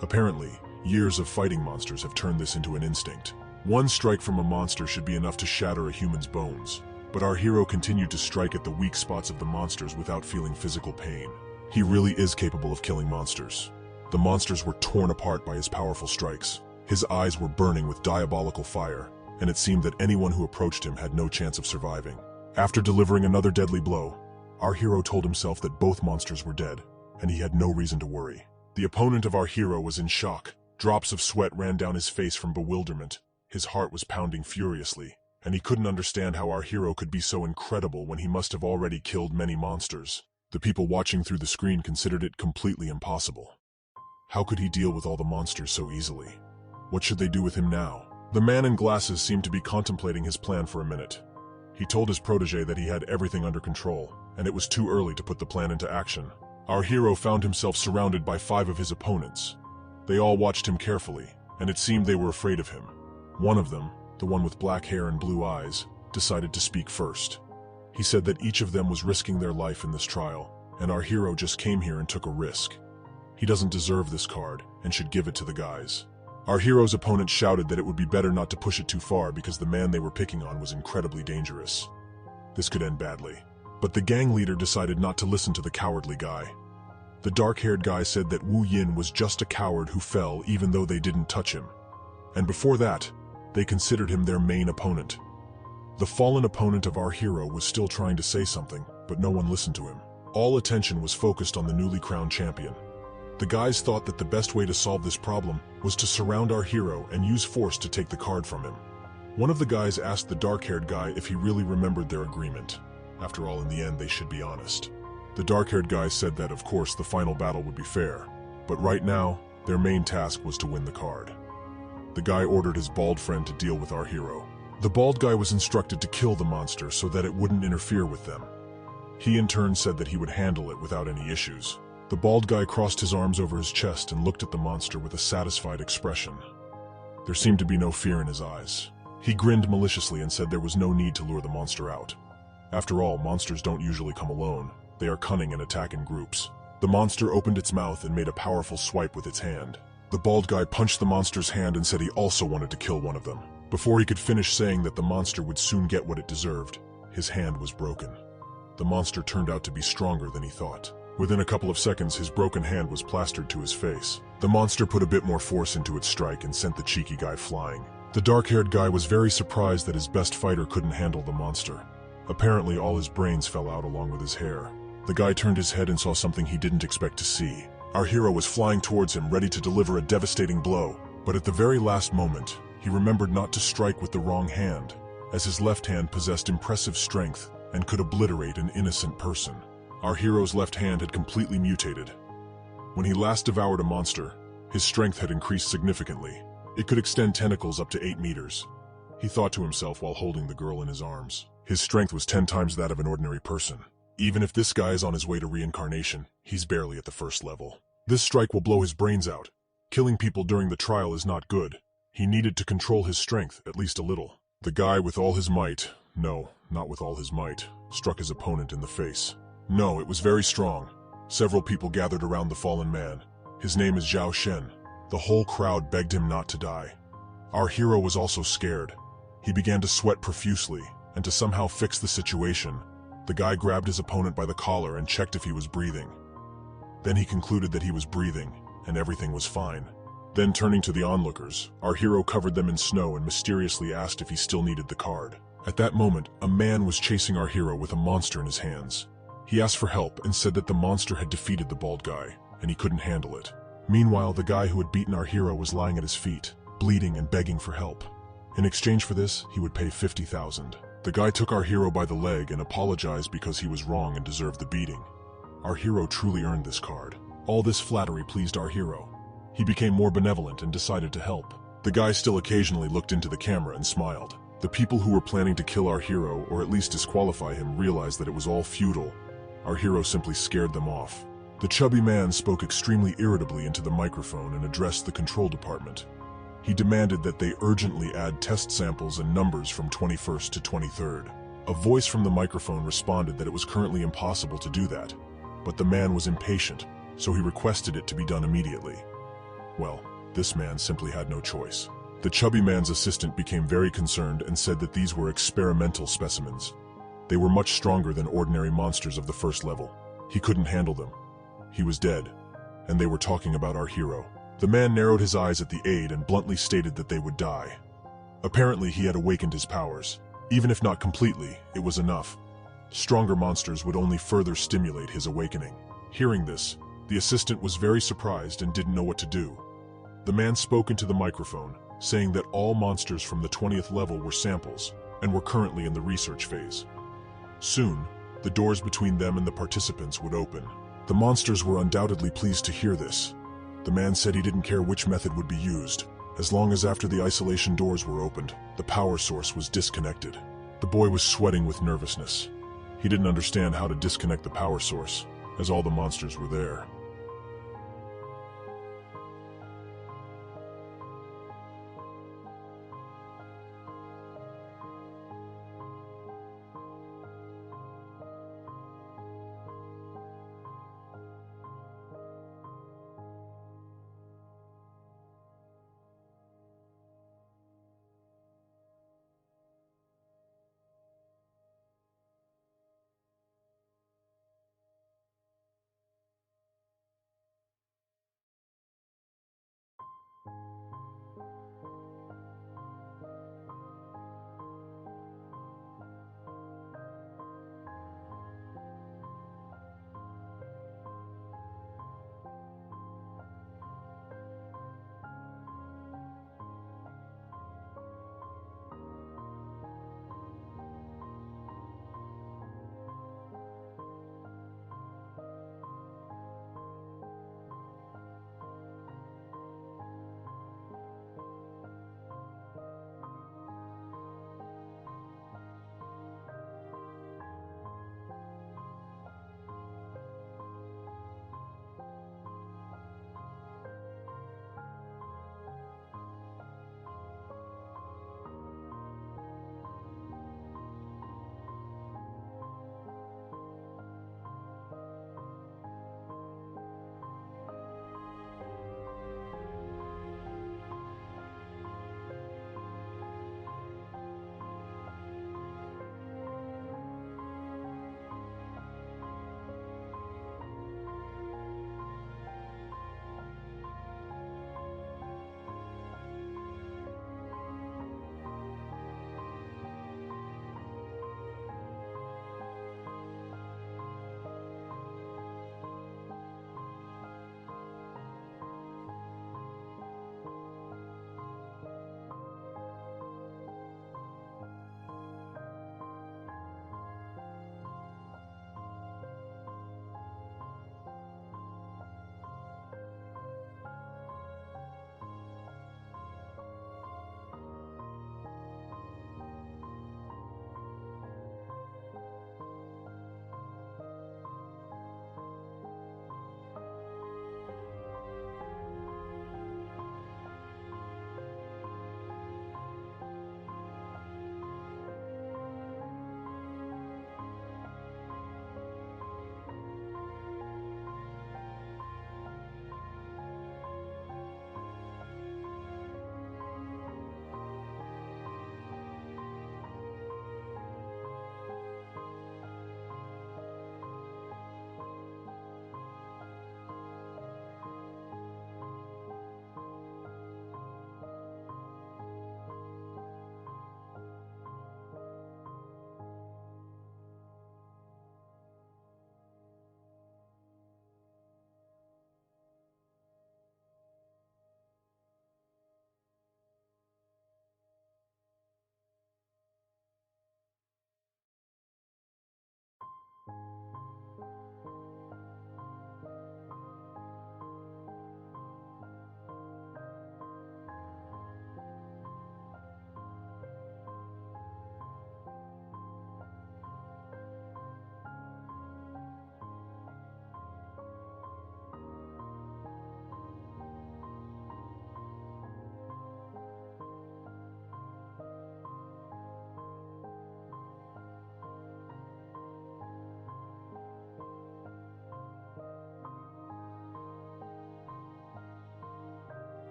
Apparently, years of fighting monsters have turned this into an instinct. One strike from a monster should be enough to shatter a human's bones, but our hero continued to strike at the weak spots of the monsters without feeling physical pain. He really is capable of killing monsters. The monsters were torn apart by his powerful strikes. His eyes were burning with diabolical fire, and it seemed that anyone who approached him had no chance of surviving. After delivering another deadly blow, our hero told himself that both monsters were dead, and he had no reason to worry. The opponent of our hero was in shock. Drops of sweat ran down his face from bewilderment. His heart was pounding furiously, and he couldn't understand how our hero could be so incredible when he must have already killed many monsters. The people watching through the screen considered it completely impossible. How could he deal with all the monsters so easily? What should they do with him now? The man in glasses seemed to be contemplating his plan for a minute. He told his protege that he had everything under control, and it was too early to put the plan into action. Our hero found himself surrounded by 5 of his opponents. They all watched him carefully, and it seemed they were afraid of him. One of them, the one with black hair and blue eyes, decided to speak first. He said that each of them was risking their life in this trial, and our hero just came here and took a risk. He doesn't deserve this card, and should give it to the guys. Our hero's opponent shouted that it would be better not to push it too far because the man they were picking on was incredibly dangerous. This could end badly. But the gang leader decided not to listen to the cowardly guy. The dark-haired guy said that Wu Yin was just a coward who fell even though they didn't touch him. And before that, they considered him their main opponent. The fallen opponent of our hero was still trying to say something, but no one listened to him. All attention was focused on the newly crowned champion. The guys thought that the best way to solve this problem was to surround our hero and use force to take the card from him. One of the guys asked the dark-haired guy if he really remembered their agreement. After all, in the end, they should be honest. The dark-haired guy said that, of course, the final battle would be fair. But right now, their main task was to win the card. The guy ordered his bald friend to deal with our hero. The bald guy was instructed to kill the monster so that it wouldn't interfere with them. He in turn said that he would handle it without any issues. The bald guy crossed his arms over his chest and looked at the monster with a satisfied expression. There seemed to be no fear in his eyes. He grinned maliciously and said there was no need to lure the monster out. After all, monsters don't usually come alone. They are cunning and attack in groups. The monster opened its mouth and made a powerful swipe with its hand. The bald guy punched the monster's hand and said he also wanted to kill one of them. Before he could finish saying that the monster would soon get what it deserved, his hand was broken. The monster turned out to be stronger than he thought. Within a couple of seconds, his broken hand was plastered to his face. The monster put a bit more force into its strike and sent the cheeky guy flying. The dark-haired guy was very surprised that his best fighter couldn't handle the monster. Apparently, all his brains fell out along with his hair. The guy turned his head and saw something he didn't expect to see. Our hero was flying towards him, ready to deliver a devastating blow. But at the very last moment, he remembered not to strike with the wrong hand, as his left hand possessed impressive strength and could obliterate an innocent person. Our hero's left hand had completely mutated. When he last devoured a monster, his strength had increased significantly. It could extend tentacles up to 8 meters. He thought to himself while holding the girl in his arms. His strength was 10 times that of an ordinary person. Even if this guy is on his way to reincarnation, he's barely at the first level. This strike will blow his brains out. Killing people during the trial is not good. He needed to control his strength, at least a little. The guy with all his might, no, not with all his might, struck his opponent in the face. No, it was very strong. Several people gathered around the fallen man. His name is Zhao Shen. The whole crowd begged him not to die. Our hero was also scared. He began to sweat profusely, and to somehow fix the situation, the guy grabbed his opponent by the collar and checked if he was breathing. Then he concluded that he was breathing, and everything was fine. Then turning to the onlookers, our hero covered them in snow and mysteriously asked if he still needed the card. At that moment, a man was chasing our hero with a monster in his hands. He asked for help and said that the monster had defeated the bald guy, and he couldn't handle it. Meanwhile, the guy who had beaten our hero was lying at his feet, bleeding and begging for help. In exchange for this, he would pay 50,000. The guy took our hero by the leg and apologized because he was wrong and deserved the beating. Our hero truly earned this card. All this flattery pleased our hero. He became more benevolent and decided to help. The guy still occasionally looked into the camera and smiled. The people who were planning to kill our hero, or at least disqualify him, realized that it was all futile. Our hero simply scared them off. The chubby man spoke extremely irritably into the microphone and addressed the control department. He demanded that they urgently add test samples and numbers from 21st to 23rd. A voice from the microphone responded that it was currently impossible to do that, but the man was impatient, so he requested it to be done immediately. Well, this man simply had no choice. The chubby man's assistant became very concerned and said that these were experimental specimens. They were much stronger than ordinary monsters of the first level. He couldn't handle them. He was dead, and they were talking about our hero. The man narrowed his eyes at the aide and bluntly stated that they would die. Apparently, he had awakened his powers. Even if not completely, it was enough. Stronger monsters would only further stimulate his awakening. Hearing this, the assistant was very surprised and didn't know what to do. The man spoke into the microphone, saying that all monsters from the 20th level were samples and were currently in the research phase. Soon, the doors between them and the participants would open. The monsters were undoubtedly pleased to hear this. The man said he didn't care which method would be used, as long as after the isolation doors were opened, the power source was disconnected. The boy was sweating with nervousness. He didn't understand how to disconnect the power source, as all the monsters were there.